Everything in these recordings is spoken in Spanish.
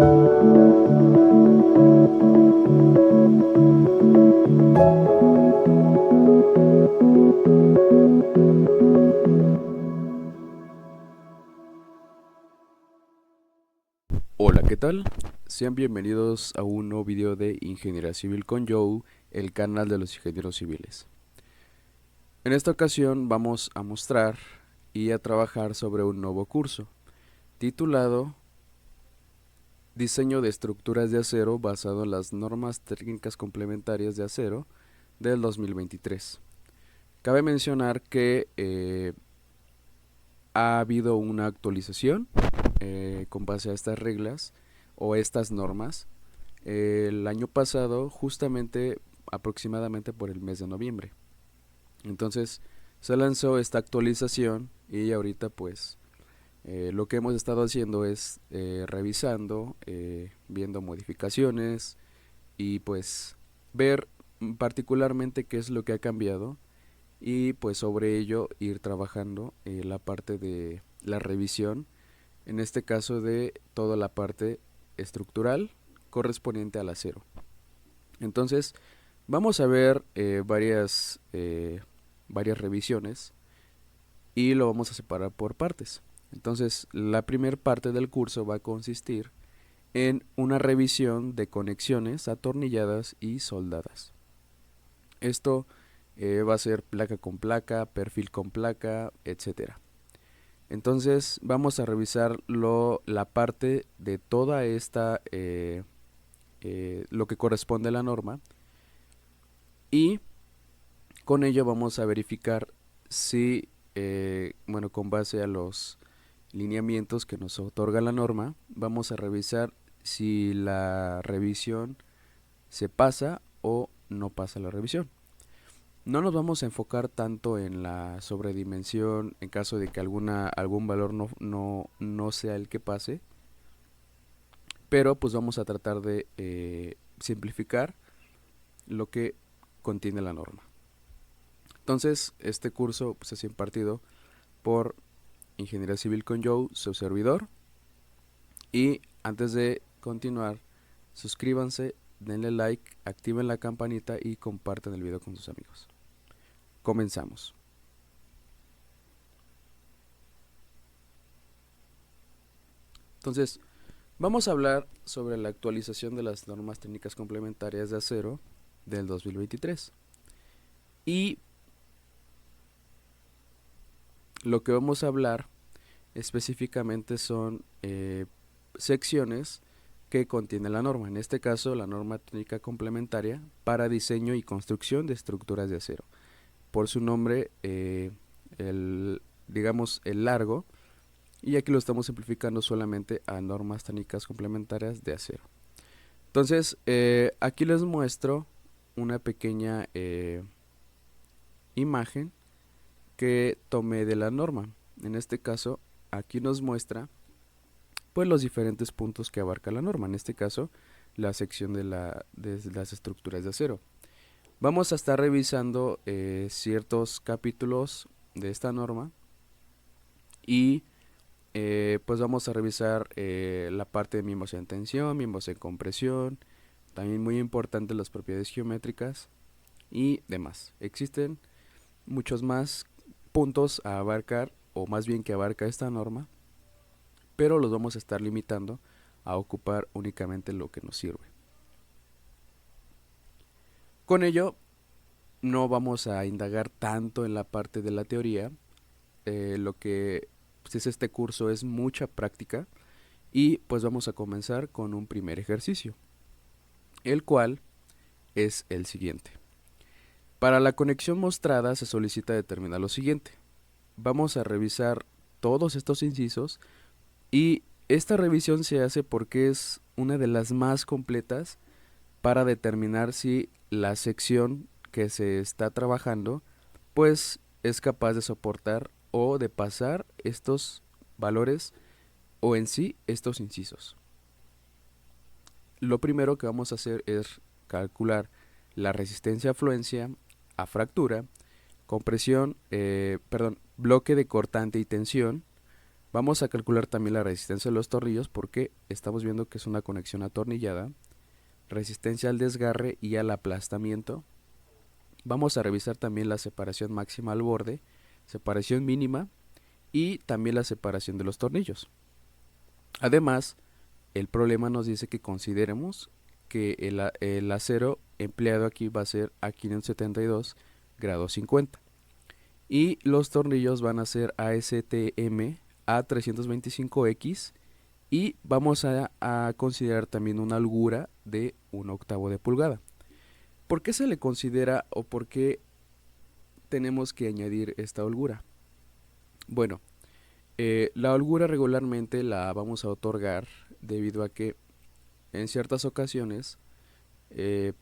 Hola, ¿qué tal? Sean bienvenidos a un nuevo video de Ingeniería Civil con Joe, el canal de los ingenieros civiles. En esta ocasión vamos a mostrar y a trabajar sobre un nuevo curso, titulado Diseño de estructuras de acero basado en las normas técnicas complementarias de acero del 2023. Cabe mencionar que ha habido una actualización con base a estas reglas o estas normas el año pasado, justamente aproximadamente por el mes de noviembre. Entonces se lanzó esta actualización y ahorita pues lo que hemos estado haciendo es revisando, viendo modificaciones y pues ver particularmente qué es lo que ha cambiado y pues sobre ello ir trabajando la parte de la revisión, en este caso de toda la parte estructural correspondiente al acero. Entonces vamos a ver varias revisiones y lo vamos a separar por partes. Entonces la primera parte del curso va a consistir en una revisión de conexiones atornilladas y soldadas. Esto va a ser placa con placa, perfil con placa, etcétera. Entonces vamos a revisar la parte de toda esta, lo que corresponde a la norma, y con ello vamos a verificar si, bueno, con base a los lineamientos que nos otorga la norma, vamos a revisar si la revisión se pasa o no pasa la revisión. No nos vamos a enfocar tanto en la sobredimensión en caso de que algún valor no sea el que pase, pero pues vamos a tratar de simplificar lo que contiene la norma. Entonces, este curso pues, es impartido por Ingeniería Civil con Joe, su servidor. Y antes de continuar, suscríbanse, denle like, activen la campanita y compartan el video con sus amigos. Comenzamos. Entonces, vamos a hablar sobre la actualización de las normas técnicas complementarias de acero del 2023. Y lo que vamos a hablar específicamente son secciones que contiene la norma, en este caso la norma técnica complementaria para diseño y construcción de estructuras de acero. Por su nombre, digamos el largo, y aquí lo estamos simplificando solamente a normas técnicas complementarias de acero. Entonces, aquí les muestro una pequeña imagen que tomé de la norma. En este caso, aquí nos muestra pues los diferentes puntos que abarca la norma, en este caso la sección de las estructuras de acero. Vamos a estar revisando ciertos capítulos de esta norma y pues vamos a revisar la parte de miembros en tensión, miembros en compresión, también muy importante las propiedades geométricas y demás. Existen muchos más puntos a abarcar, o más bien que abarca esta norma, pero los vamos a estar limitando a ocupar únicamente lo que nos sirve. Con ello, no vamos a indagar tanto en la parte de la teoría, lo que pues, es este curso es mucha práctica, y pues vamos a comenzar con un primer ejercicio, el cual es el siguiente. Para la conexión mostrada se solicita determinar lo siguiente. Vamos a revisar todos estos incisos y esta revisión se hace porque es una de las más completas para determinar si la sección que se está trabajando pues es capaz de soportar o de pasar estos valores o en sí estos incisos. Lo primero que vamos a hacer es calcular la resistencia a fluencia, a fractura, compresión, bloque de cortante y tensión, Vamos a calcular también la resistencia de los tornillos porque estamos viendo que es una conexión atornillada, resistencia al desgarre y al aplastamiento. Vamos a revisar también la separación máxima al borde, separación mínima y también la separación de los tornillos. Además, el problema nos dice que consideremos que el acero empleado aquí va a ser a 572 grados 50 y los tornillos van a ser ASTM A325X y vamos a considerar también una holgura de 1/8 de pulgada. ¿Por qué se le considera o por qué tenemos que añadir esta holgura? Bueno, la holgura regularmente la vamos a otorgar debido a que en ciertas ocasiones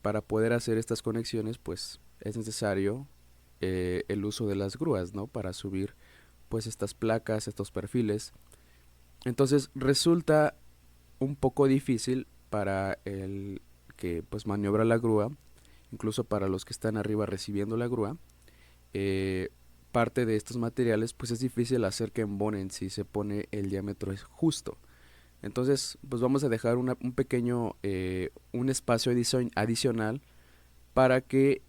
para poder hacer estas conexiones pues es necesario el uso de las grúas, ¿no? Para subir pues estas placas, estos perfiles. Entonces resulta un poco difícil para el que pues maniobra la grúa, incluso para los que están arriba recibiendo la grúa. eh, Parte de estos materiales pues es difícil hacer que embonen si se pone el diámetro es justo. Entonces pues vamos a dejar un pequeño un espacio adicional para que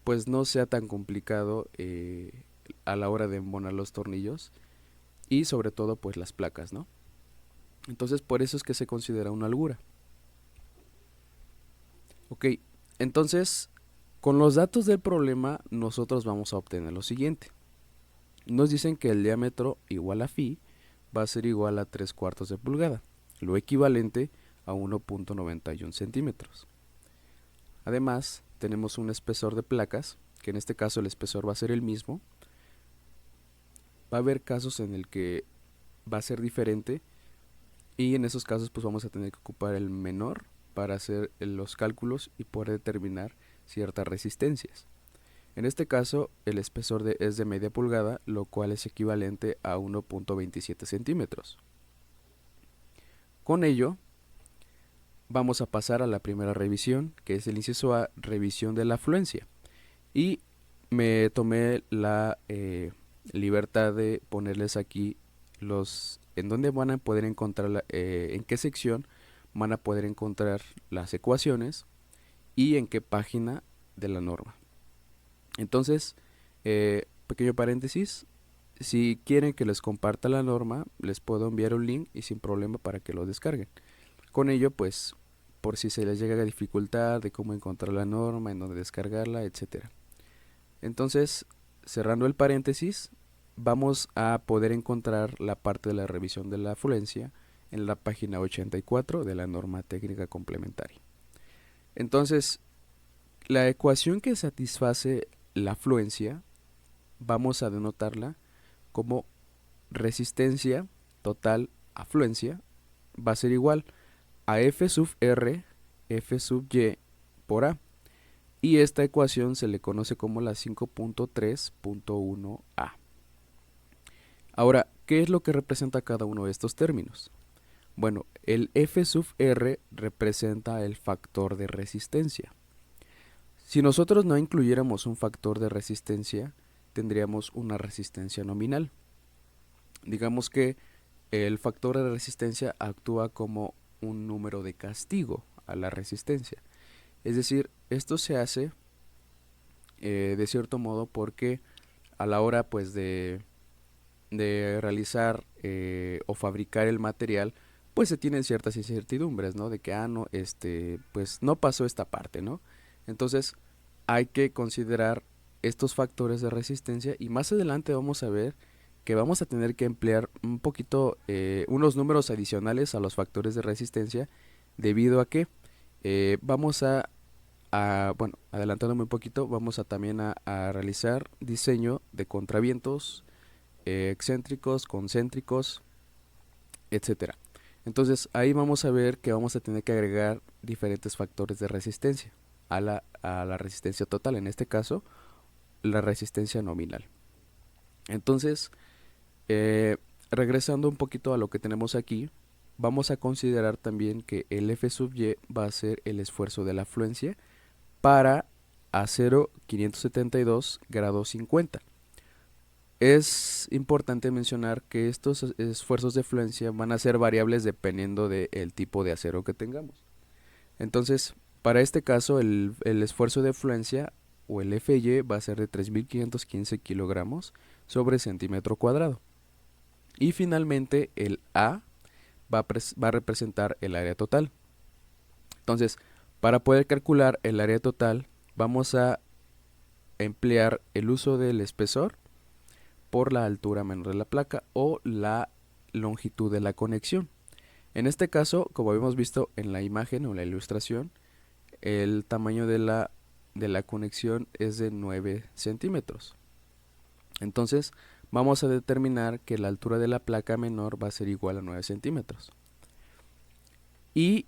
pues no sea tan complicado a la hora de embonar los tornillos y sobre todo pues las placas, ¿no? Entonces por eso es que se considera una holgura. Ok, entonces con los datos del problema nosotros vamos a obtener lo siguiente. Nos dicen que el diámetro igual a phi va a ser igual a 3/4 de pulgada, lo equivalente a 1.91 centímetros. Además, tenemos un espesor de placas, que en este caso el espesor va a ser el mismo. Va a haber casos en el que va a ser diferente y en esos casos pues vamos a tener que ocupar el menor para hacer los cálculos y poder determinar ciertas resistencias. En este caso el espesor es de media pulgada, lo cual es equivalente a 1.27 centímetros. Con ello vamos a pasar a la primera revisión, que es el inciso A, revisión de la afluencia. Y me tomé la libertad de ponerles aquí en donde van a poder encontrar, en qué sección van a poder encontrar las ecuaciones y en qué página de la norma. Entonces, pequeño paréntesis, si quieren que les comparta la norma, les puedo enviar un link y sin problema para que lo descarguen. Con ello, pues, por si se les llega a dificultad de cómo encontrar la norma, en dónde descargarla, etcétera. Entonces, cerrando el paréntesis, vamos a poder encontrar la parte de la revisión de la afluencia en la página 84 de la norma técnica complementaria. Entonces, la ecuación que satisface la afluencia, vamos a denotarla como resistencia total afluencia, va a ser igual a F sub R, F sub Y por A. Y esta ecuación se le conoce como la 5.3.1a. Ahora, ¿qué es lo que representa cada uno de estos términos? Bueno, el F sub R representa el factor de resistencia. Si nosotros no incluyéramos un factor de resistencia, tendríamos una resistencia nominal. Digamos que el factor de resistencia actúa como un número de castigo a la resistencia. Es decir, esto se hace de cierto modo porque a la hora pues de realizar o fabricar el material pues se tienen ciertas incertidumbres, ¿no? De que no, pues no pasó esta parte, ¿no? Entonces hay que considerar estos factores de resistencia y más adelante vamos a ver que vamos a tener que emplear un poquito unos números adicionales a los factores de resistencia debido a que vamos bueno, adelantándome un poquito, vamos a también a realizar diseño de contravientos excéntricos, concéntricos, etcétera. Entonces ahí vamos a ver que vamos a tener que agregar diferentes factores de resistencia a la resistencia total, en este caso la resistencia nominal. Entonces, regresando un poquito a lo que tenemos aquí, vamos a considerar también que el F sub Y va a ser el esfuerzo de la afluencia para acero 572 grados 50. Es importante mencionar que estos esfuerzos de fluencia van a ser variables dependiendo del tipo de acero que tengamos. Entonces, para este caso, el esfuerzo de fluencia o el FY va a ser de 3.515 kilogramos sobre centímetro cuadrado. Y finalmente, el A va a representar el área total. Entonces, para poder calcular el área total, vamos a emplear el uso del espesor por la altura menor de la placa o la longitud de la conexión. En este caso, como habíamos visto en la imagen o la ilustración, el tamaño de la conexión es de 9 centímetros. Entonces, vamos a determinar que la altura de la placa menor va a ser igual a 9 centímetros. Y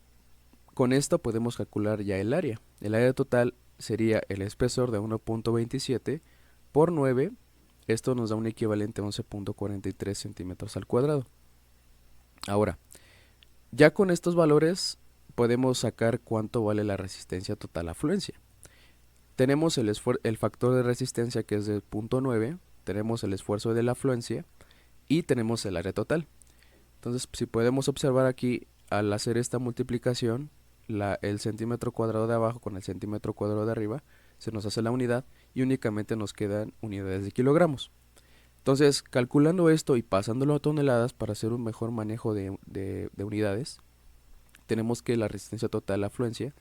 con esto podemos calcular ya el área. El área total sería el espesor de 1.27 por 9. Esto nos da un equivalente a 11.43 centímetros al cuadrado. Ahora, ya con estos valores podemos sacar cuánto vale la resistencia total a fluencia. Tenemos el factor de resistencia, que es de 0.9, tenemos el esfuerzo de la afluencia y tenemos el área total. Entonces, si podemos observar aquí, al hacer esta multiplicación, el centímetro cuadrado de abajo con el centímetro cuadrado de arriba, se nos hace la unidad y únicamente nos quedan unidades de kilogramos. Entonces, calculando esto y pasándolo a toneladas para hacer un mejor manejo de unidades, tenemos que la resistencia total a afluencia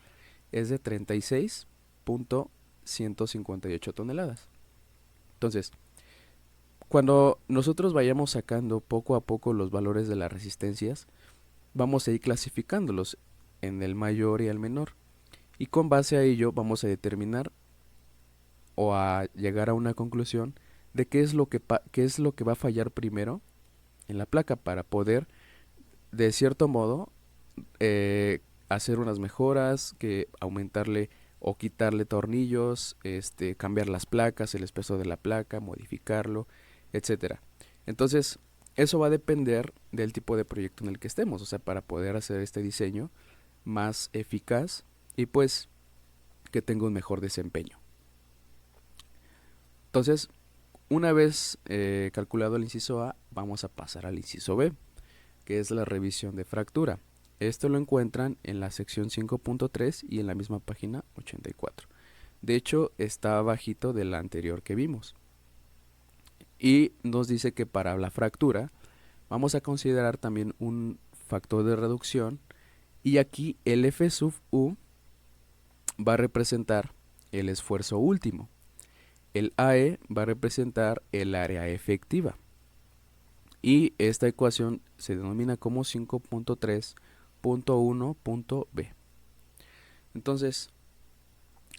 es de 36.158 toneladas. Entonces, cuando nosotros vayamos sacando poco a poco los valores de las resistencias, vamos a ir clasificándolos en el mayor y el menor. Y con base a ello vamos a determinar o a llegar a una conclusión de qué es lo que va a fallar primero en la placa para poder, de cierto modo, hacer unas mejoras, que aumentarle o quitarle tornillos, cambiar las placas, el espesor de la placa, modificarlo, etcétera. Entonces, eso va a depender del tipo de proyecto en el que estemos, o sea, para poder hacer este diseño más eficaz y pues que tenga un mejor desempeño. Entonces, una vez calculado el inciso A, vamos a pasar al inciso B, que es la revisión de fractura. Esto lo encuentran en la sección 5.3 y en la misma página 84. De hecho, está bajito de la anterior que vimos. Y nos dice que para la fractura vamos a considerar también un factor de reducción, y aquí el F sub U va a representar el esfuerzo último. El AE va a representar el área efectiva. Y esta ecuación se denomina como 5.3.1.b. Entonces,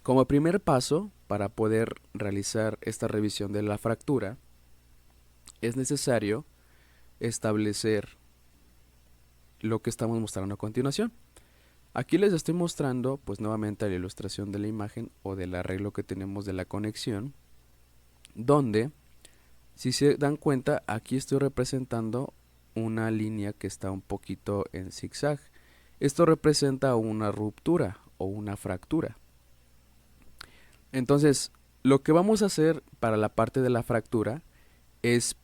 como primer paso para poder realizar esta revisión de la fractura, es necesario establecer lo que estamos mostrando a continuación. Aquí les estoy mostrando pues nuevamente la ilustración de la imagen o del arreglo que tenemos de la conexión, donde, si se dan cuenta, aquí estoy representando una línea que está un poquito en zigzag. Esto representa una ruptura o una fractura. Entonces, lo que vamos a hacer para la parte de la fractura es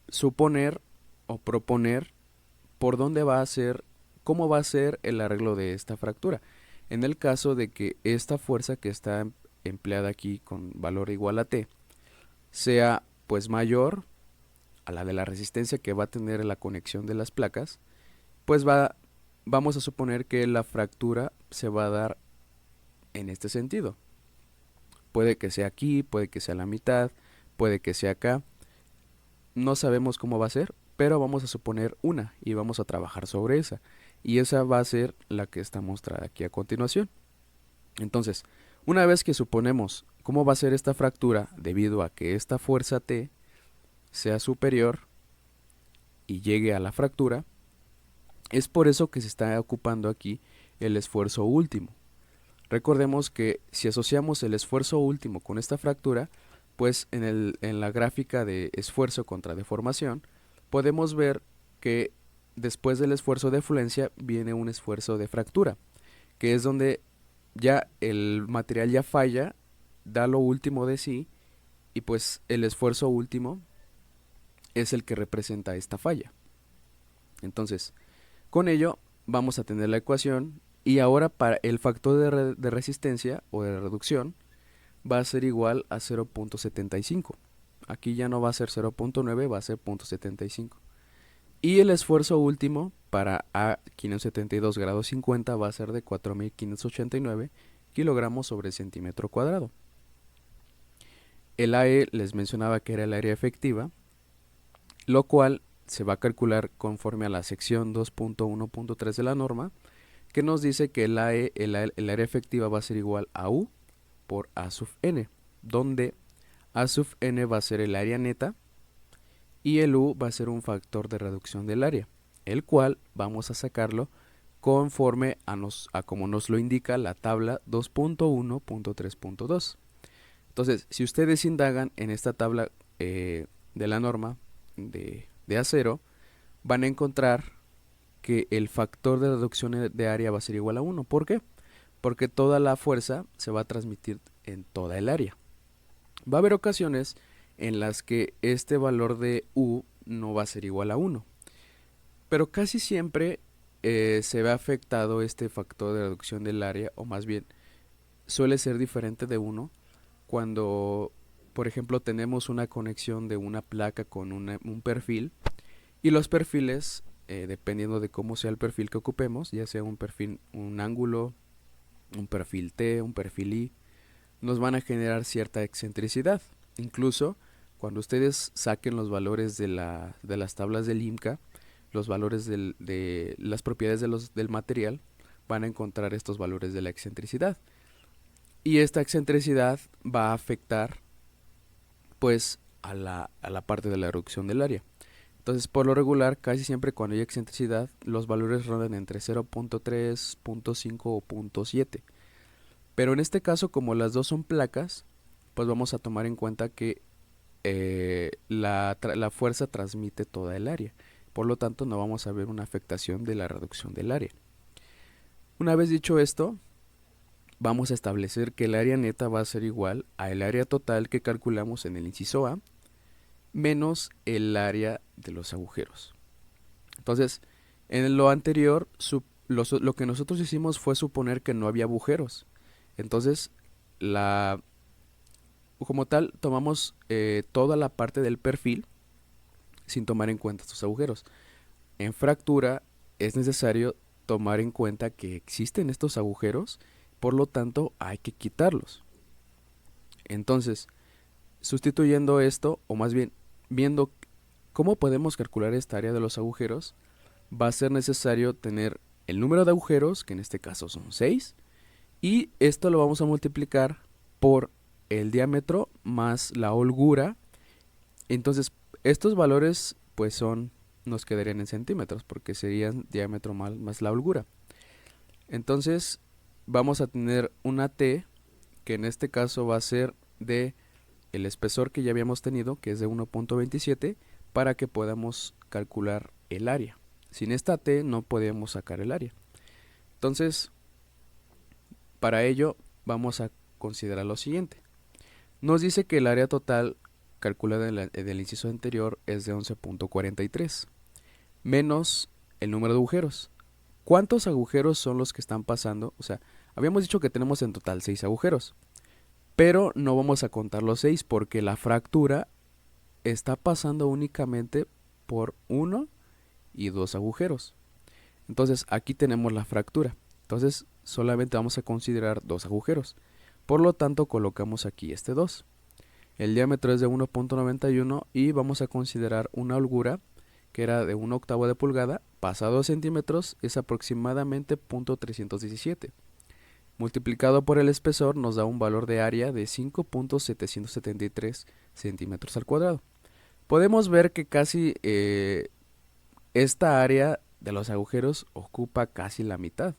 suponer o proponer por dónde va a ser, cómo va a ser el arreglo de esta fractura. En el caso de que esta fuerza que está empleada aquí con valor igual a T sea pues mayor a la de la resistencia que va a tener la conexión de las placas, pues vamos a suponer que la fractura se va a dar en este sentido. Puede que sea aquí, puede que sea a la mitad, puede que sea acá. No sabemos cómo va a ser, pero vamos a suponer una y vamos a trabajar sobre esa. Y esa va a ser la que está mostrada aquí a continuación. Entonces, una vez que suponemos cómo va a ser esta fractura debido a que esta fuerza T sea superior y llegue a la fractura, es por eso que se está ocupando aquí el esfuerzo último. Recordemos que si asociamos el esfuerzo último con esta fractura, pues en la gráfica de esfuerzo contra deformación, podemos ver que después del esfuerzo de fluencia viene un esfuerzo de fractura, que es donde ya el material ya falla, da lo último de sí, y pues el esfuerzo último es el que representa esta falla. Entonces, con ello vamos a tener la ecuación y ahora para el factor de resistencia o de reducción va a ser igual a 0.75. Aquí ya no va a ser 0.9, va a ser 0.75. Y el esfuerzo último para A572 grados 50 va a ser de 4.589 kilogramos sobre centímetro cuadrado. El AE les mencionaba que era el área efectiva, lo cual se va a calcular conforme a la sección 2.1.3 de la norma, que nos dice que el área efectiva va a ser igual a U por A sub n, donde A sub n va a ser el área neta y el U va a ser un factor de reducción del área, el cual vamos a sacarlo conforme a como nos lo indica la tabla 2.1.3.2. Entonces, si ustedes indagan en esta tabla de la norma de acero, van a encontrar que el factor de reducción de área va a ser igual a 1. ¿Por qué? Porque toda la fuerza se va a transmitir en toda el área. Va a haber ocasiones en las que este valor de U no va a ser igual a 1, pero casi siempre se ve afectado este factor de reducción del área, o más bien suele ser diferente de 1 cuando, por ejemplo, tenemos una conexión de una placa con un perfil, y los perfiles, dependiendo de cómo sea el perfil que ocupemos, ya sea un perfil, un ángulo, un perfil T, un perfil I, nos van a generar cierta excentricidad. Incluso cuando ustedes saquen los valores de las tablas del IMCA, los valores de las propiedades del material, van a encontrar estos valores de la excentricidad. Y esta excentricidad va a afectar pues a la parte de la reducción del área. Entonces, por lo regular, casi siempre cuando hay excentricidad, los valores rondan entre 0.3, 0.5 o 0.7. Pero en este caso, como las dos son placas, pues vamos a tomar en cuenta que la fuerza transmite toda el área. Por lo tanto, no vamos a ver una afectación de la reducción del área. Una vez dicho esto, vamos a establecer que el área neta va a ser igual al área total que calculamos en el inciso A, menos el área de los agujeros. Entonces, en lo anterior, lo que nosotros hicimos fue suponer que no había agujeros. Entonces, como tal, tomamos toda la parte del perfil sin tomar en cuenta estos agujeros. En fractura es necesario tomar en cuenta que existen estos agujeros, por lo tanto hay que quitarlos. Entonces, sustituyendo esto, o más bien viendo cómo podemos calcular esta área de los agujeros, va a ser necesario tener el número de agujeros, que en este caso son 6, y esto lo vamos a multiplicar por el diámetro más la holgura. Entonces, estos valores pues nos quedarían en centímetros, porque serían diámetro más la holgura. Entonces, vamos a tener una T, que en este caso va a ser de el espesor que ya habíamos tenido, que es de 1.27, para que podamos calcular el área. Sin esta T no podemos sacar el área. Entonces, para ello vamos a considerar lo siguiente. Nos dice que el área total calculada en el inciso anterior es de 11.43, menos el número de agujeros. ¿Cuántos agujeros son los que están pasando? O sea, habíamos dicho que tenemos en total 6 agujeros, pero no vamos a contar los 6 porque la fractura está pasando únicamente por 1 y 2 agujeros. Entonces aquí tenemos la fractura. Entonces solamente vamos a considerar 2 agujeros. Por lo tanto colocamos aquí este 2. El diámetro es de 1.91 y vamos a considerar una holgura que era de 1/8 de pulgada, pasado a centímetros es aproximadamente 0.317. Multiplicado por el espesor nos da un valor de área de 5.773 centímetros al cuadrado. Podemos ver que casi esta área de los agujeros ocupa casi la mitad.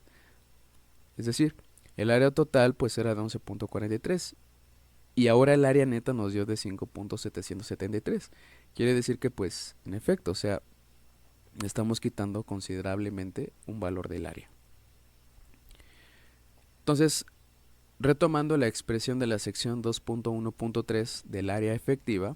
Es decir, el área total pues era de 11.43 y ahora el área neta nos dio de 5.773. Quiere decir que pues en efecto, o sea, estamos quitando considerablemente un valor del área. Entonces, retomando la expresión de la sección 2.1.3 del área efectiva,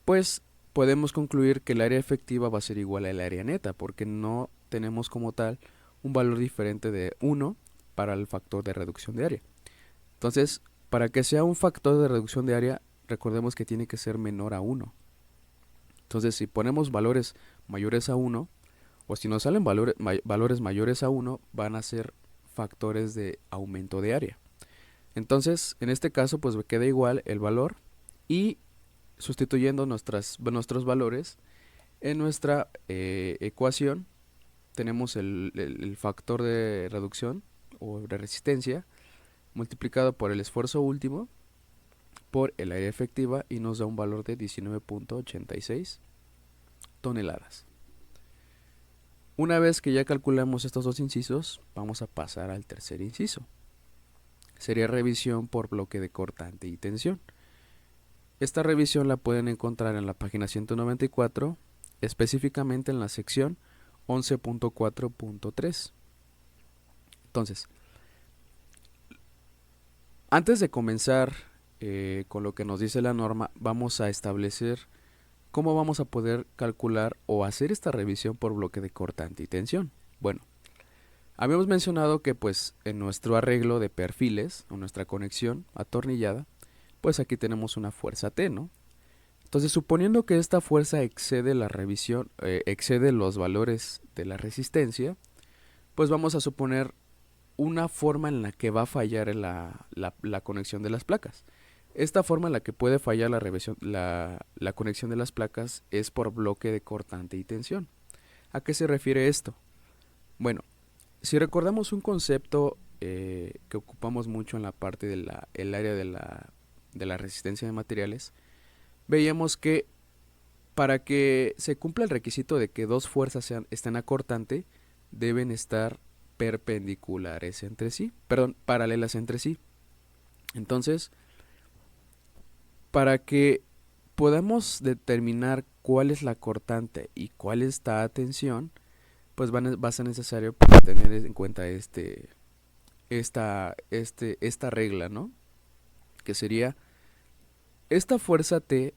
pues podemos concluir que el área efectiva va a ser igual al área neta, porque no tenemos como tal un valor diferente de 1 para el factor de reducción de área. Entonces, para que sea un factor de reducción de área, recordemos que tiene que ser menor a 1. Entonces, si ponemos valores mayores a 1, o si nos salen valores mayores a 1, van a ser factores de aumento de área. Entonces, en este caso, pues queda igual el valor, y sustituyendo nuestros valores en nuestra ecuación, tenemos el factor de reducción o de resistencia multiplicado por el esfuerzo último por el área efectiva, y nos da un valor de 19.86 toneladas. Una vez que ya calculamos estos dos incisos, vamos a pasar al tercer inciso. Sería revisión por bloque de cortante y tensión. Esta revisión la pueden encontrar en la página 194, específicamente en la sección 11.4.3. Entonces, antes de comenzar con lo que nos dice la norma, vamos a establecer cómo vamos a poder calcular o hacer esta revisión por bloque de cortante y tensión. Bueno, habíamos mencionado que pues en nuestro arreglo de perfiles o nuestra conexión atornillada, pues aquí tenemos una fuerza T, ¿no? Entonces, suponiendo que esta fuerza excede la revisión, excede los valores de la resistencia, pues vamos a suponer una forma en la que va a fallar la conexión de las placas. Esta forma en la que puede fallar la conexión de las placas es por bloque de cortante y tensión. ¿A qué se refiere esto? Bueno, si recordamos un concepto que ocupamos mucho en la parte del área de la resistencia de materiales, veíamos que para que se cumpla el requisito de que dos fuerzas estén a cortante, deben estar perpendiculares entre sí, paralelas entre sí. Entonces, para que podamos determinar cuál es la cortante y cuál es la tensión, pues va a ser necesario tener en cuenta esta regla, ¿no? Que sería esta fuerza T,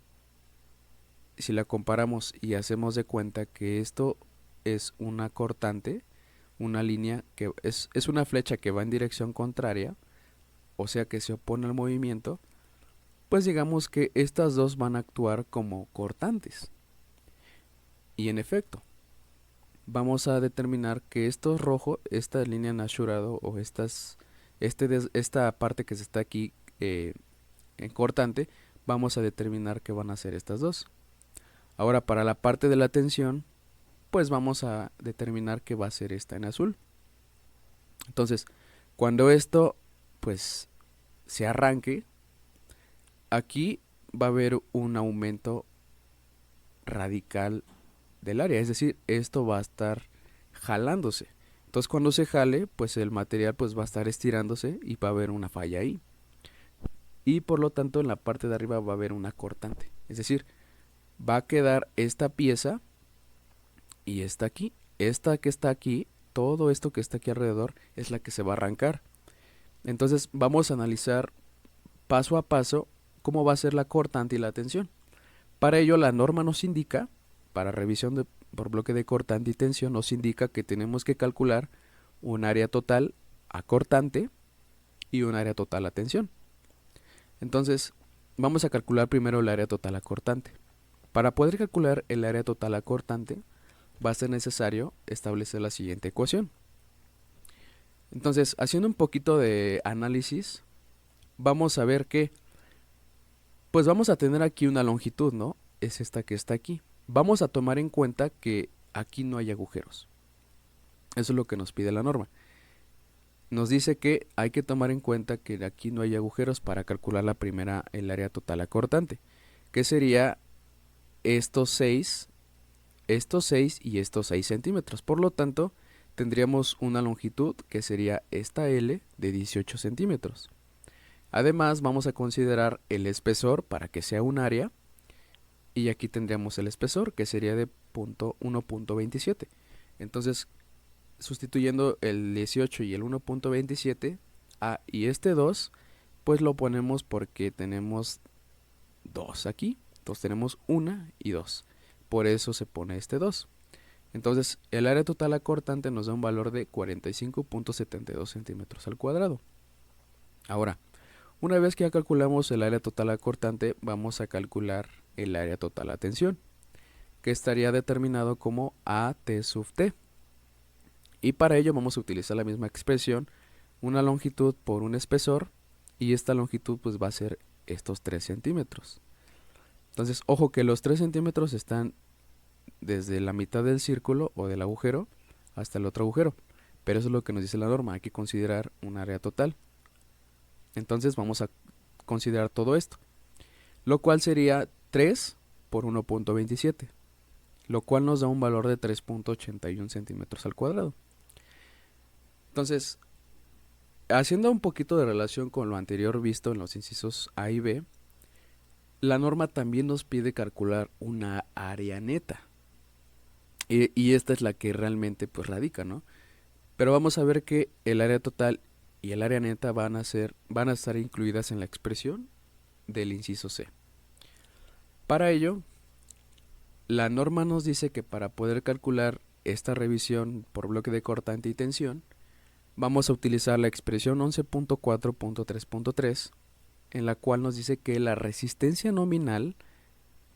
si la comparamos y hacemos de cuenta que esto es una cortante, una línea que es una flecha que va en dirección contraria, o sea que se opone al movimiento, pues digamos que estas dos van a actuar como cortantes. Y en efecto, vamos a determinar que esto rojo, esta línea nasurado o esta parte que se está aquí en cortante, vamos a determinar que van a ser estas dos. Ahora, para la parte de la tensión, pues vamos a determinar que va a ser esta en azul. Entonces, cuando esto pues se arranque, aquí va a haber un aumento radical del área, es decir, esto va a estar jalándose. Entonces, cuando se jale, pues el material pues va a estar estirándose y va a haber una falla ahí. Y por lo tanto, en la parte de arriba va a haber una cortante. Es decir, va a quedar esta pieza y esta aquí. Esta que está aquí, todo esto que está aquí alrededor es la que se va a arrancar. Entonces vamos a analizar paso a paso cómo va a ser la cortante y la tensión. Para ello la norma nos indica, para revisión por bloque de cortante y tensión, nos indica que tenemos que calcular un área total a cortante y un área total a tensión. Entonces vamos a calcular primero el área total a cortante. Para poder calcular el área total a cortante, va a ser necesario establecer la siguiente ecuación. Entonces, haciendo un poquito de análisis, vamos a ver que, pues vamos a tener aquí una longitud, ¿no? Es esta que está aquí. Vamos a tomar en cuenta que aquí no hay agujeros. Eso es lo que nos pide la norma. Nos dice que hay que tomar en cuenta que aquí no hay agujeros para calcular el área total a cortante, que sería estos 6 y estos 6 centímetros. Por lo tanto, tendríamos una longitud que sería esta L de 18 centímetros. Además, vamos a considerar el espesor para que sea un área. Y aquí tendríamos el espesor, que sería de 1.27. Entonces, sustituyendo el 18 y el 1.27 y este 2, pues lo ponemos porque tenemos 2 aquí. Entonces tenemos 1 y 2. por eso se pone este 2. Entonces, el área total acortante nos da un valor de 45.72 centímetros al cuadrado. Ahora, una vez que ya calculamos el área total acortante, vamos a calcular el área total a tensión, que estaría determinado como AT sub T. Y para ello vamos a utilizar la misma expresión, una longitud por un espesor, y esta longitud pues va a ser estos 3 centímetros. Entonces, ojo que los 3 centímetros están desde la mitad del círculo o del agujero hasta el otro agujero, pero eso es lo que nos dice la norma, hay que considerar un área total. Entonces vamos a considerar todo esto, lo cual sería 3 por 1.27, lo cual nos da un valor de 3.81 centímetros al cuadrado. Entonces, haciendo un poquito de relación con lo anterior visto en los incisos A y B, la norma también nos pide calcular una área neta. Y esta es la que realmente pues radica, ¿no? Pero vamos a ver que el área total y el área neta van a estar incluidas en la expresión del inciso C. Para ello, la norma nos dice que para poder calcular esta revisión por bloque de cortante y tensión, vamos a utilizar la expresión 11.4.3.3, en la cual nos dice que la resistencia nominal,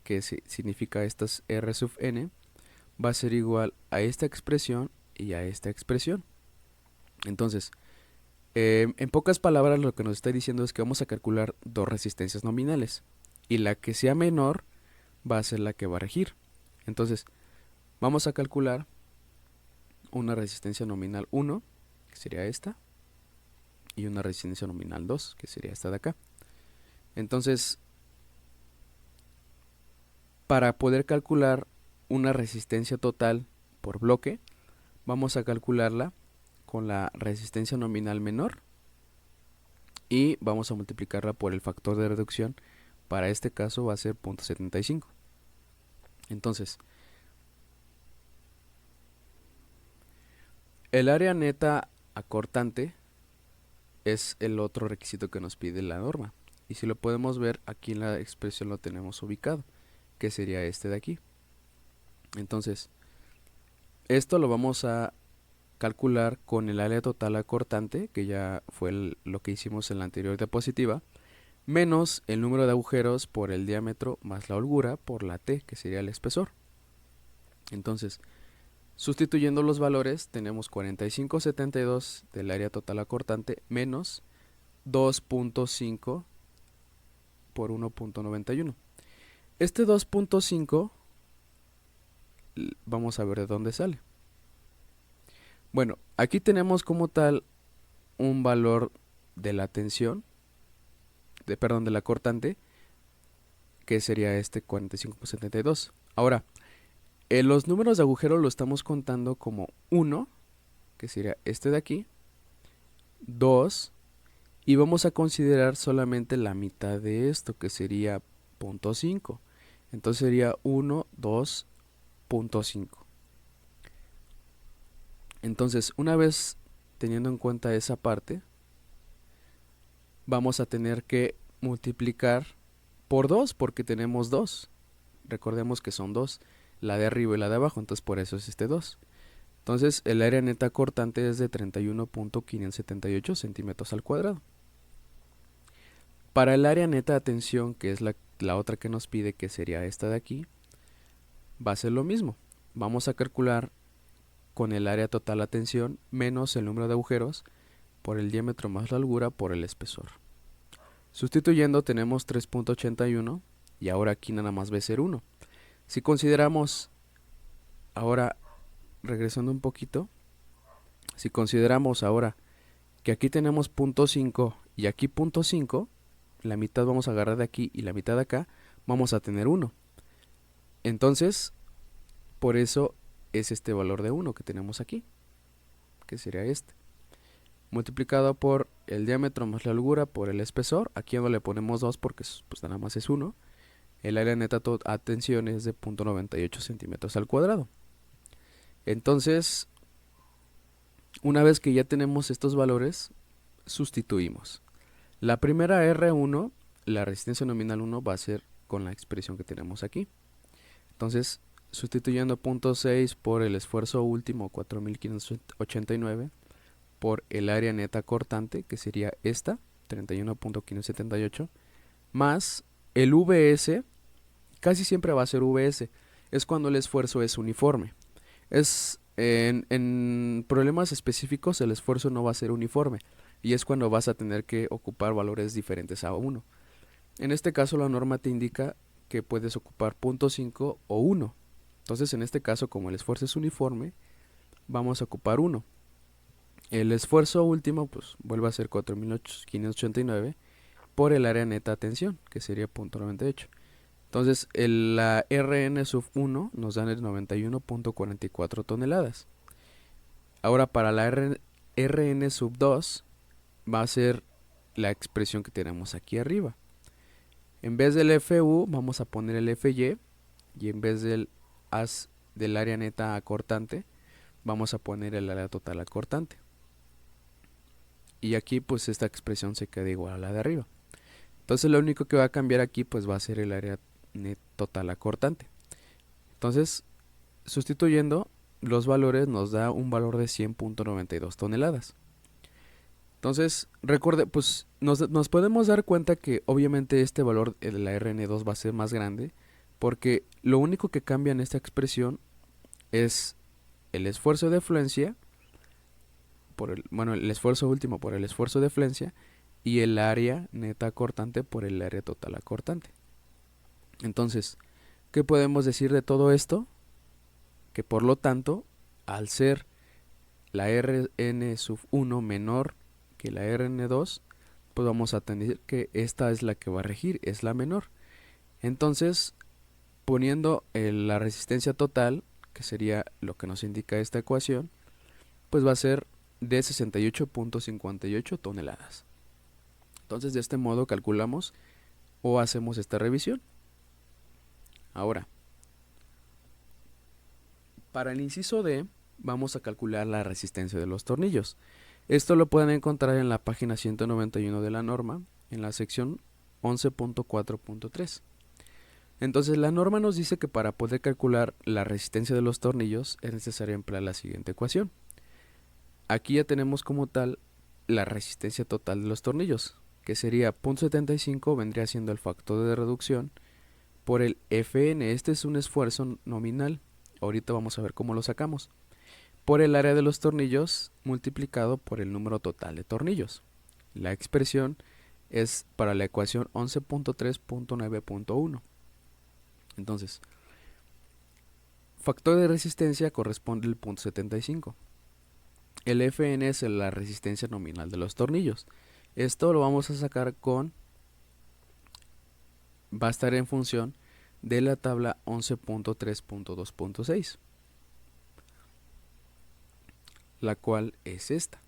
que significa estas R sub n, va a ser igual a esta expresión y a esta expresión. Entonces, en pocas palabras lo que nos está diciendo es que vamos a calcular dos resistencias nominales, y la que sea menor va a ser la que va a regir. Entonces, vamos a calcular una resistencia nominal 1, que sería esta, y una resistencia nominal 2, que sería esta de acá. Entonces, para poder calcular una resistencia total por bloque, vamos a calcularla con la resistencia nominal menor y vamos a multiplicarla por el factor de reducción. Para este caso va a ser 0.75. Entonces, el área neta acortante es el otro requisito que nos pide la norma. Y si lo podemos ver, aquí en la expresión lo tenemos ubicado, que sería este de aquí. Entonces, esto lo vamos a calcular con el área total acortante, que ya fue lo que hicimos en la anterior diapositiva, menos el número de agujeros por el diámetro más la holgura por la T, que sería el espesor. Entonces, sustituyendo los valores, tenemos 45.72 del área total acortante menos 2.5 por 1.91. Este 2.5 vamos a ver de dónde sale. Bueno, aquí tenemos como tal un valor de la tensión, de la cortante, que sería este 45.72. Ahora, los números de agujero lo estamos contando como 1, que sería este de aquí, 2, y vamos a considerar solamente la mitad de esto, que sería 0.5. Entonces sería 1, 2.5. Entonces, una vez teniendo en cuenta esa parte, vamos a tener que multiplicar por 2 porque tenemos 2. Recordemos que son 2, la de arriba y la de abajo, entonces por eso es este 2. Entonces, el área neta cortante es de 31.578 centímetros al cuadrado. Para el área neta de tensión, que es la otra que nos pide, que sería esta de aquí, va a ser lo mismo. Vamos a calcular con el área total a tensión menos el número de agujeros por el diámetro más la holgura por el espesor. Sustituyendo tenemos 3.81 y ahora aquí nada más va a ser 1. Si consideramos, ahora regresando un poquito, si consideramos ahora que aquí tenemos 0.5 y aquí 0.5, la mitad vamos a agarrar de aquí y la mitad de acá, vamos a tener 1. Entonces, por eso es este valor de 1 que tenemos aquí, que sería este, multiplicado por el diámetro más la holgura por el espesor. Aquí no le ponemos 2 porque pues nada más es 1. El área neta a tensión es de 0.98 centímetros al cuadrado. Entonces, una vez que ya tenemos estos valores, sustituimos. La primera R1, la resistencia nominal 1, va a ser con la expresión que tenemos aquí. Entonces, sustituyendo punto 6 por el esfuerzo último 4589 por el área neta cortante, que sería esta, 31.578, más el VS, casi siempre va a ser VS, es cuando el esfuerzo es uniforme. En problemas específicos el esfuerzo no va a ser uniforme, y es cuando vas a tener que ocupar valores diferentes a 1. En este caso la norma te indica que puedes ocupar 0.5 o 1. Entonces en este caso, como el esfuerzo es uniforme, vamos a ocupar 1. El esfuerzo último pues vuelve a ser 4589 por el área neta de tensión, que sería 0.98. Entonces la Rn sub 1 nos dan el 91.44 toneladas. Ahora para la Rn sub 2 va a ser la expresión que tenemos aquí arriba. En vez del Fu vamos a poner el Fy, y en vez del as del área neta acortante vamos a poner el área total acortante. Y aquí pues esta expresión se queda igual a la de arriba. Entonces lo único que va a cambiar aquí pues va a ser el área total acortante. Entonces, sustituyendo los valores nos da un valor de 100.92 toneladas. Entonces, recuerde, pues nos podemos dar cuenta que obviamente este valor de la Rn2 va a ser más grande, porque lo único que cambia en esta expresión es el esfuerzo de fluencia, el esfuerzo último por el esfuerzo de fluencia, y el área neta acortante por el área total acortante. Entonces, ¿qué podemos decir de todo esto? Que por lo tanto, al ser la Rn sub 1 menor que la Rn2, pues vamos a tener que esta es la que va a regir, es la menor. Entonces, poniendo la resistencia total, que sería lo que nos indica esta ecuación, pues va a ser de 68.58 toneladas. Entonces, de este modo calculamos o hacemos esta revisión. Ahora, para el inciso D, vamos a calcular la resistencia de los tornillos. Esto lo pueden encontrar en la página 191 de la norma, en la sección 11.4.3. Entonces la norma nos dice que para poder calcular la resistencia de los tornillos es necesario emplear la siguiente ecuación. Aquí ya tenemos como tal la resistencia total de los tornillos, que sería 0.75, vendría siendo el factor de reducción, por el Fn, este es un esfuerzo nominal, ahorita vamos a ver cómo lo sacamos, por el área de los tornillos multiplicado por el número total de tornillos. La expresión es para la ecuación 11.3.9.1. Entonces, factor de resistencia corresponde al 0.75. El Fn es la resistencia nominal de los tornillos. Esto lo vamos a sacar va a estar en función de la tabla 11.3.2.6, la cual es esta.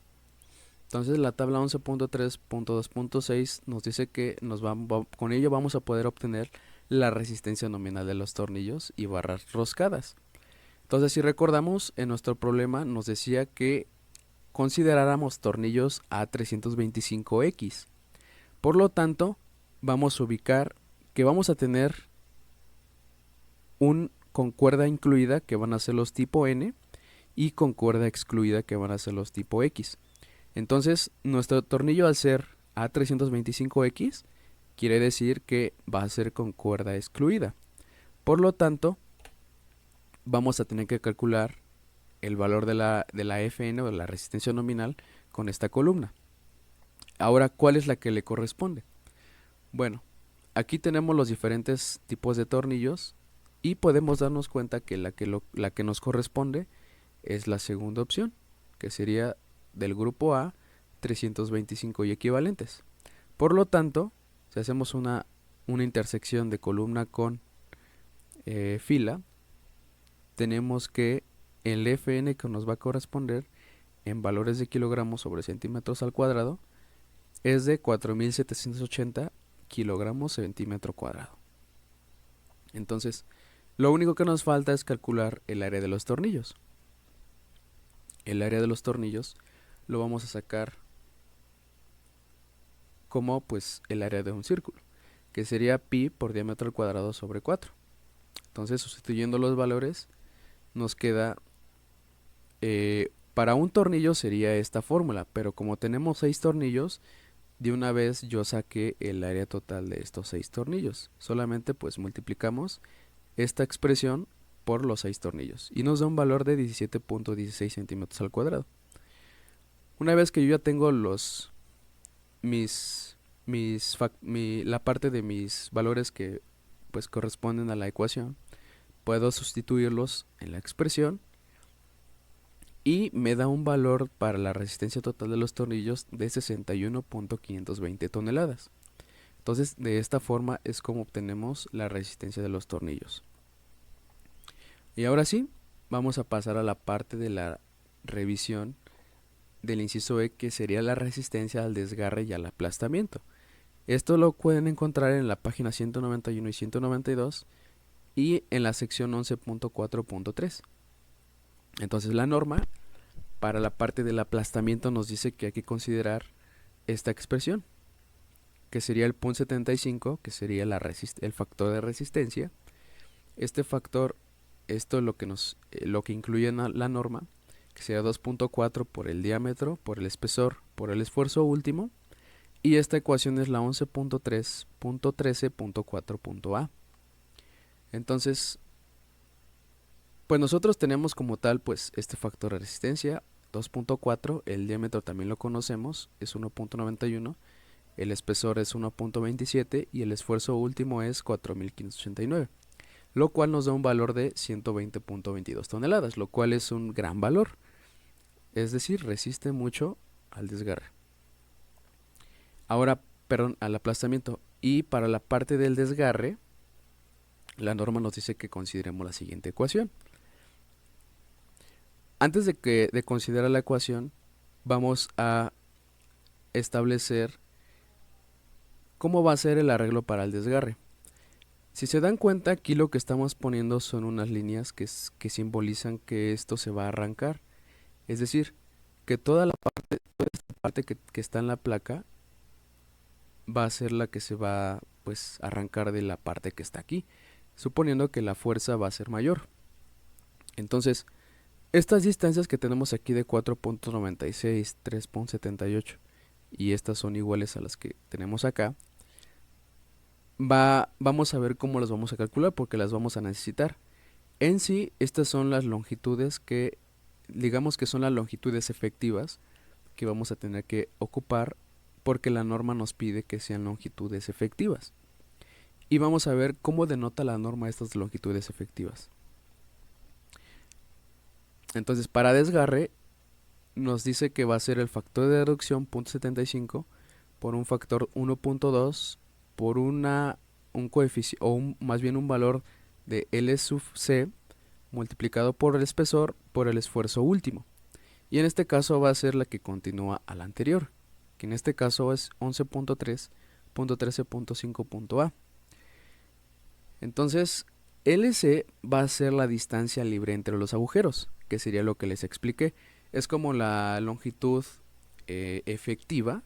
Entonces la tabla 11.3.2.6 nos dice que con ello vamos a poder obtener la resistencia nominal de los tornillos y barras roscadas. Entonces, si recordamos, en nuestro problema nos decía que consideráramos tornillos A325X. Por lo tanto, vamos a ubicar que vamos a tener un con cuerda incluida, que van a ser los tipo N, y con cuerda excluida, que van a ser los tipo X. Entonces, nuestro tornillo, al ser A325X, quiere decir que va a ser con cuerda excluida. Por lo tanto, vamos a tener que calcular el valor de la Fn o de la resistencia nominal con esta columna. Ahora, ¿cuál es la que le corresponde? Bueno, aquí tenemos los diferentes tipos de tornillos y podemos darnos cuenta que la que nos corresponde es la segunda opción, que sería del grupo A, 325 y equivalentes. Por lo tanto, si hacemos una intersección de columna con fila, tenemos que el Fn que nos va a corresponder en valores de kilogramos sobre centímetros al cuadrado es de 4780 kilogramos centímetro cuadrado. Entonces, lo único que nos falta es calcular el área de los tornillos. El área de los tornillos lo vamos a sacar como pues el área de un círculo, que sería pi por diámetro al cuadrado sobre 4. Entonces, sustituyendo los valores, nos queda, para un tornillo sería esta fórmula, pero como tenemos 6 tornillos, de una vez yo saqué el área total de estos 6 tornillos. Solamente pues multiplicamos esta expresión por los 6 tornillos y nos da un valor de 17.16 centímetros al cuadrado. Una vez que yo ya tengo la parte de mis valores que pues corresponden a la ecuación, puedo sustituirlos en la expresión y me da un valor para la resistencia total de los tornillos de 61.520 toneladas. Entonces, de esta forma es como obtenemos la resistencia de los tornillos. Y ahora sí, vamos a pasar a la parte de la revisión del inciso E, que sería la resistencia al desgarre y al aplastamiento. Esto lo pueden encontrar en la página 191 y 192 y en la sección 11.4.3. Entonces la norma para la parte del aplastamiento nos dice que hay que considerar esta expresión, que sería el punto 75, que sería el factor de resistencia. Este factor, esto es lo que incluye en la norma, que sería 2.4 por el diámetro, por el espesor, por el esfuerzo último, y esta ecuación es la 11.3.13.4.a. Entonces, pues nosotros tenemos como tal pues este factor de resistencia 2.4, el diámetro también lo conocemos, es 1.91, el espesor es 1.27 y el esfuerzo último es 4.589, lo cual nos da un valor de 120.22 toneladas, lo cual es un gran valor, es decir, resiste mucho al desgarre. Ahora, perdón, al aplastamiento. Y para la parte del desgarre, la norma nos dice que consideremos la siguiente ecuación. Antes de considerar la ecuación, vamos a establecer cómo va a ser el arreglo para el desgarre. Si se dan cuenta, aquí lo que estamos poniendo son unas líneas que simbolizan que esto se va a arrancar. Es decir, que toda esta parte que está en la placa va a ser la que se va pues a arrancar de la parte que está aquí, suponiendo que la fuerza va a ser mayor. Entonces, estas distancias que tenemos aquí de 4.96, 3.78 y estas son iguales a las que tenemos acá, vamos a ver cómo las vamos a calcular porque las vamos a necesitar. En sí, estas son las longitudes que, digamos que son las longitudes efectivas que vamos a tener que ocupar porque la norma nos pide que sean longitudes efectivas. Y vamos a ver cómo denota la norma estas longitudes efectivas. Entonces, para desgarre, nos dice que va a ser el factor de reducción 0.75 por un factor 1.2 por un coeficiente, o más bien un valor de L sub C multiplicado por el espesor por el esfuerzo último. Y en este caso va a ser la que continúa a la anterior, que en este caso es 11.3.13.5.a. Entonces, LC va a ser la distancia libre entre los agujeros, que sería lo que les expliqué. Es como la longitud efectiva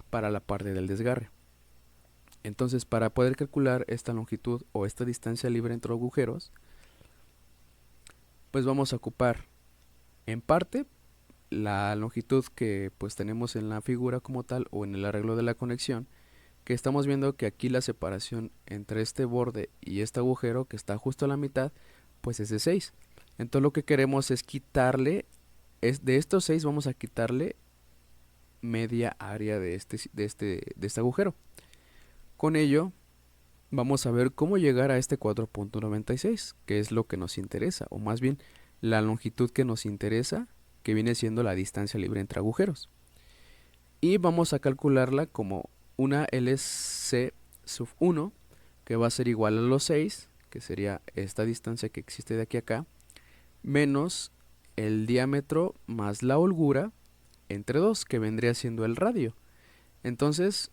para la parte del desgarre. Entonces, para poder calcular esta longitud o esta distancia libre entre los agujeros, pues vamos a ocupar en parte la longitud que pues tenemos en la figura como tal o en el arreglo de la conexión, que estamos viendo que aquí la separación entre este borde y este agujero que está justo a la mitad pues es de 6. Entonces lo que queremos es quitarle, de estos 6 vamos a quitarle media área de este agujero. Con ello vamos a ver cómo llegar a este 4.96, que es lo que nos interesa, o más bien la longitud que nos interesa, que viene siendo la distancia libre entre agujeros. Y vamos a calcularla como una LC sub 1, que va a ser igual a los 6, que sería esta distancia que existe de aquí a acá, menos el diámetro más la holgura entre 2, que vendría siendo el radio. Entonces,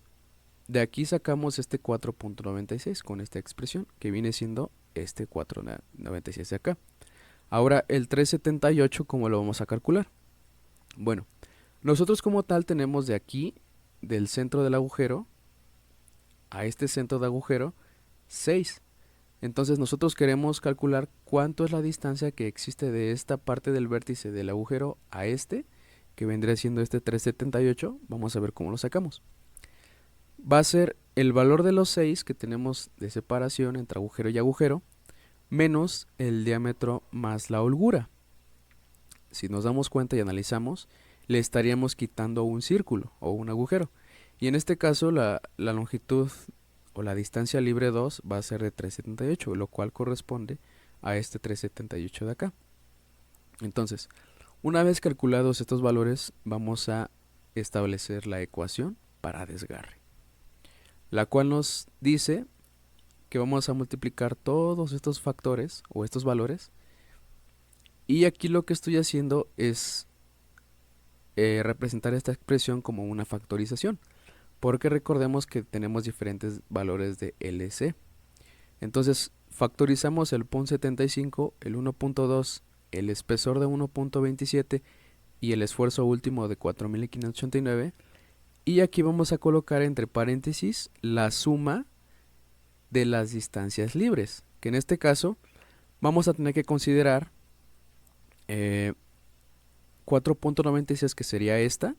de aquí sacamos este 4.96 con esta expresión, que viene siendo este 4.96 de acá. Ahora, el 3.78, ¿cómo lo vamos a calcular? Bueno, nosotros como tal tenemos de aquí, del centro del agujero, a este centro de agujero, 6. Entonces nosotros queremos calcular cuánto es la distancia que existe de esta parte del vértice del agujero a este, que vendría siendo este 378. Vamos a ver cómo lo sacamos. Va a ser el valor de los 6 que tenemos de separación entre agujero y agujero, menos el diámetro más la holgura. Si nos damos cuenta y analizamos, le estaríamos quitando un círculo o un agujero. Y en este caso la longitud o la distancia libre 2 va a ser de 378, lo cual corresponde a este 378 de acá. Entonces, una vez calculados estos valores, vamos a establecer la ecuación para desgarre, la cual nos dice que vamos a multiplicar todos estos factores o estos valores, y aquí lo que estoy haciendo es representar esta expresión como una factorización, porque recordemos que tenemos diferentes valores de LC. Entonces factorizamos el 0.75, el 1.2, el espesor de 1.27 y el esfuerzo último de 4589, y aquí vamos a colocar entre paréntesis la suma de las distancias libres, que en este caso vamos a tener que considerar 4.96, que sería esta,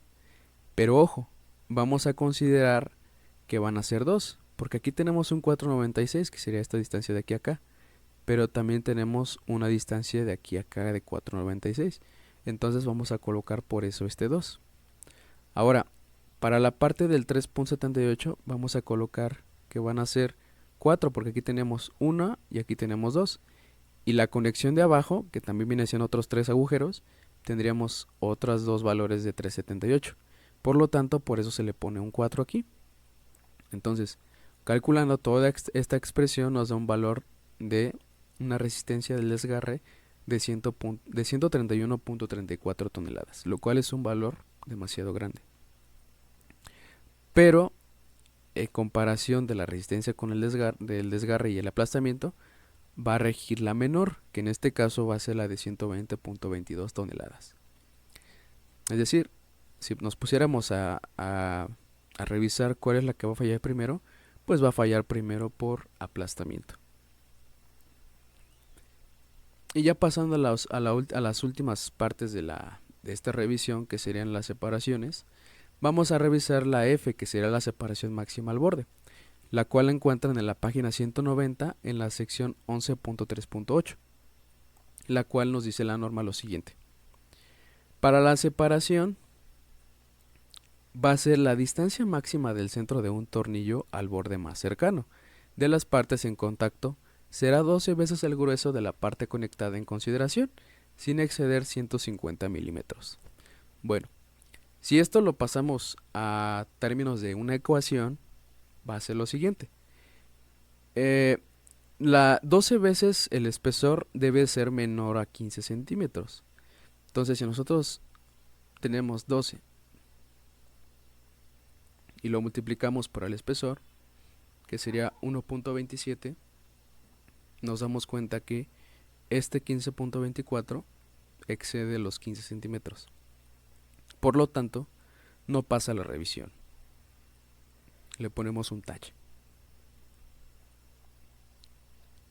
pero ojo, vamos a considerar que van a ser 2, porque aquí tenemos un 4.96, que sería esta distancia de aquí a acá, pero también tenemos una distancia de aquí a acá de 4.96, entonces vamos a colocar por eso este 2. Ahora, para la parte del 3.78 vamos a colocar que van a ser 4, porque aquí tenemos 1 y aquí tenemos 2, y la conexión de abajo, que también viene siendo otros 3 agujeros, tendríamos otros 2 valores de 378. Por lo tanto, por eso se le pone un 4 aquí. Entonces, calculando toda esta expresión nos da un valor de una resistencia del desgarre de 131.34 toneladas, lo cual es un valor demasiado grande. Pero, en comparación de la resistencia con el desgarre y el aplastamiento, va a regir la menor, que en este caso va a ser la de 120.22 toneladas. Es decir, si nos pusiéramos a revisar cuál es la que va a fallar primero, pues va a fallar primero por aplastamiento. Y ya pasando a las últimas partes de esta revisión, que serían las separaciones, vamos a revisar la F, que sería la separación máxima al borde, la cual la encuentran en la página 190 en la sección 11.3.8, la cual nos dice la norma lo siguiente. Para la separación va a ser la distancia máxima del centro de un tornillo al borde más cercano de las partes en contacto será 12 veces el grueso de la parte conectada en consideración, sin exceder 150 milímetros. Bueno, si esto lo pasamos a términos de una ecuación, va a ser lo siguiente. 12 veces el espesor debe ser menor a 15 centímetros. Entonces, si nosotros tenemos 12 y lo multiplicamos por el espesor, que sería 1.27, nos damos cuenta que este 15.24 excede los 15 centímetros. Por lo tanto, no pasa la revisión. Le ponemos un tache.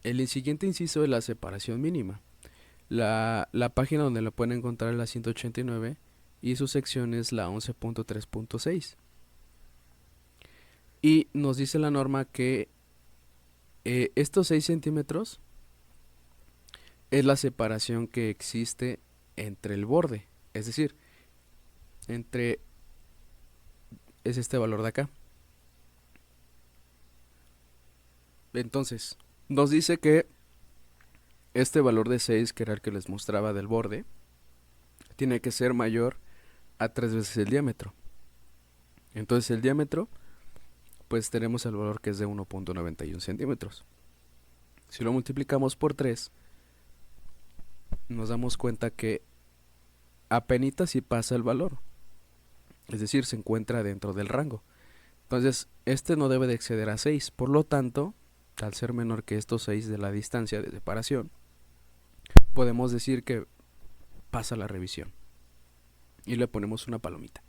El siguiente inciso es la separación mínima. La página donde lo pueden encontrar es la 189 y su sección es la 11.3.6. Y nos dice la norma que estos 6 centímetros es la separación que existe entre el borde, es decir, es este valor de acá. Entonces, nos dice que este valor de 6, que era el que les mostraba del borde, tiene que ser mayor a 3 veces el diámetro. Entonces el diámetro, pues tenemos el valor que es de 1.91 centímetros. Si lo multiplicamos por 3, nos damos cuenta que apenitas si pasa el valor, es decir, se encuentra dentro del rango. Entonces este no debe de exceder a 6, por lo tanto, al ser menor que estos 6 de la distancia de separación, podemos decir que pasa la revisión y le ponemos una palomita.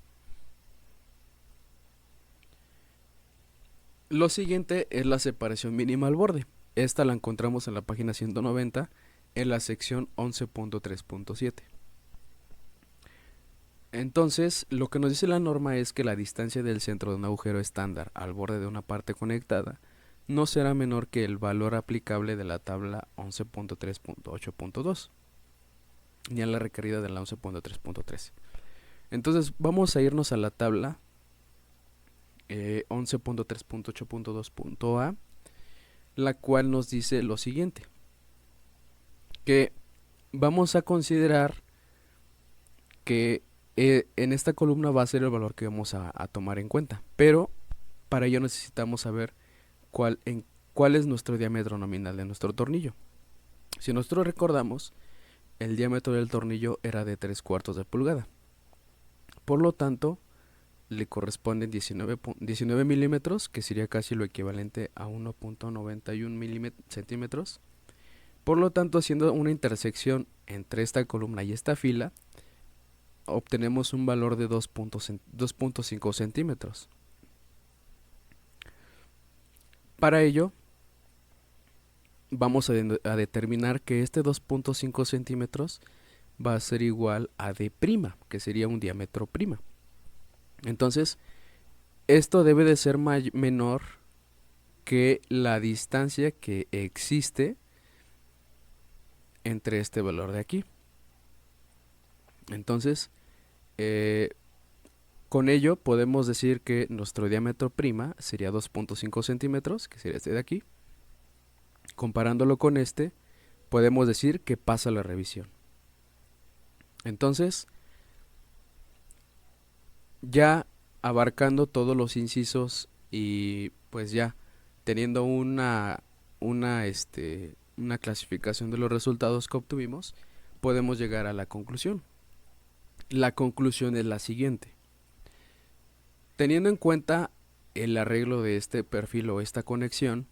Lo siguiente es la separación mínima al borde, Esta la encontramos en la página 190 en la sección 11.3.7. Entonces, lo que nos dice la norma es que la distancia del centro de un agujero estándar al borde de una parte conectada no será menor que el valor aplicable de la tabla 11.3.8.2, ni a la requerida de la 11.3.3. Entonces, vamos a irnos a la tabla 11.3.8.2.a, la cual nos dice lo siguiente, que vamos a considerar que en esta columna va a ser el valor que vamos a tomar en cuenta, pero para ello necesitamos saber cuál es nuestro diámetro nominal de nuestro tornillo. Si nosotros recordamos, el diámetro del tornillo era de 3/4 de pulgada, por lo tanto le corresponden 19 milímetros, que sería casi lo equivalente a 1.91 centímetros. Por lo tanto, haciendo una intersección entre esta columna y esta fila, obtenemos un valor de 2.5 centímetros. Para ello, vamos a determinar que este 2.5 centímetros va a ser igual a d', que sería un diámetro prima. Entonces, esto debe de ser menor que la distancia que existe entre este valor de aquí. Entonces, con ello podemos decir que nuestro diámetro prima sería 2.5 centímetros, que sería este de aquí. Comparándolo con este, podemos decir que pasa la revisión. Entonces, ya abarcando todos los incisos y pues ya teniendo una clasificación de los resultados que obtuvimos, podemos llegar a la conclusión. La conclusión es la siguiente. Teniendo en cuenta el arreglo de este perfil o esta conexión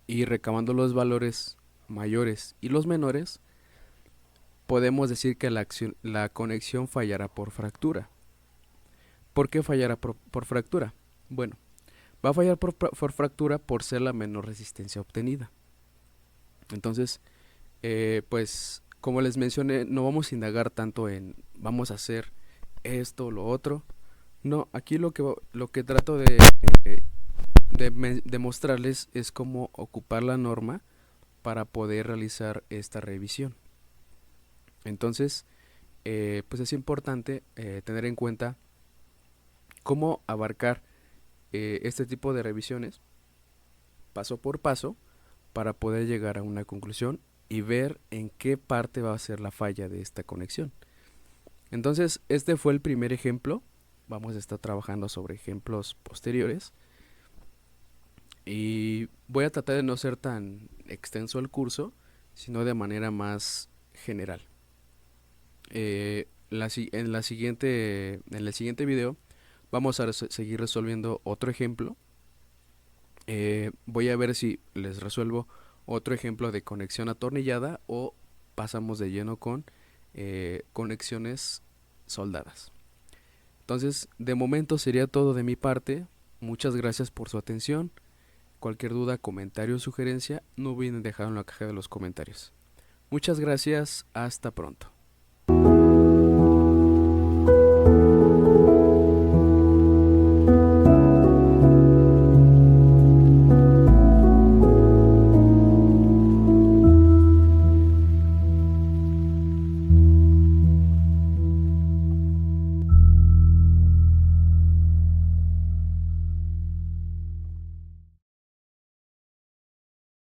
y recabando los valores mayores y los menores, podemos decir que la conexión fallará por fractura. ¿Por qué fallará por fractura? Bueno, va a fallar por fractura por ser la menor resistencia obtenida. Entonces, pues como les mencioné, no vamos a indagar tanto en vamos a hacer esto o lo otro. No, aquí lo que trato de mostrarles es cómo ocupar la norma para poder realizar esta revisión. Entonces, pues es importante tener en cuenta cómo abarcar este tipo de revisiones paso por paso para poder llegar a una conclusión y ver en qué parte va a ser la falla de esta conexión. Entonces, este fue el primer ejemplo. Vamos a estar trabajando sobre ejemplos posteriores y voy a tratar de no ser tan extenso el curso, sino de manera más general. En el siguiente video vamos a seguir resolviendo otro ejemplo. Voy a ver si les resuelvo otro ejemplo de conexión atornillada o pasamos de lleno con conexiones soldadas. Entonces, de momento sería todo de mi parte. Muchas gracias por su atención. Cualquier duda, comentario o sugerencia, no olviden dejarlo en la caja de los comentarios. Muchas gracias, hasta pronto.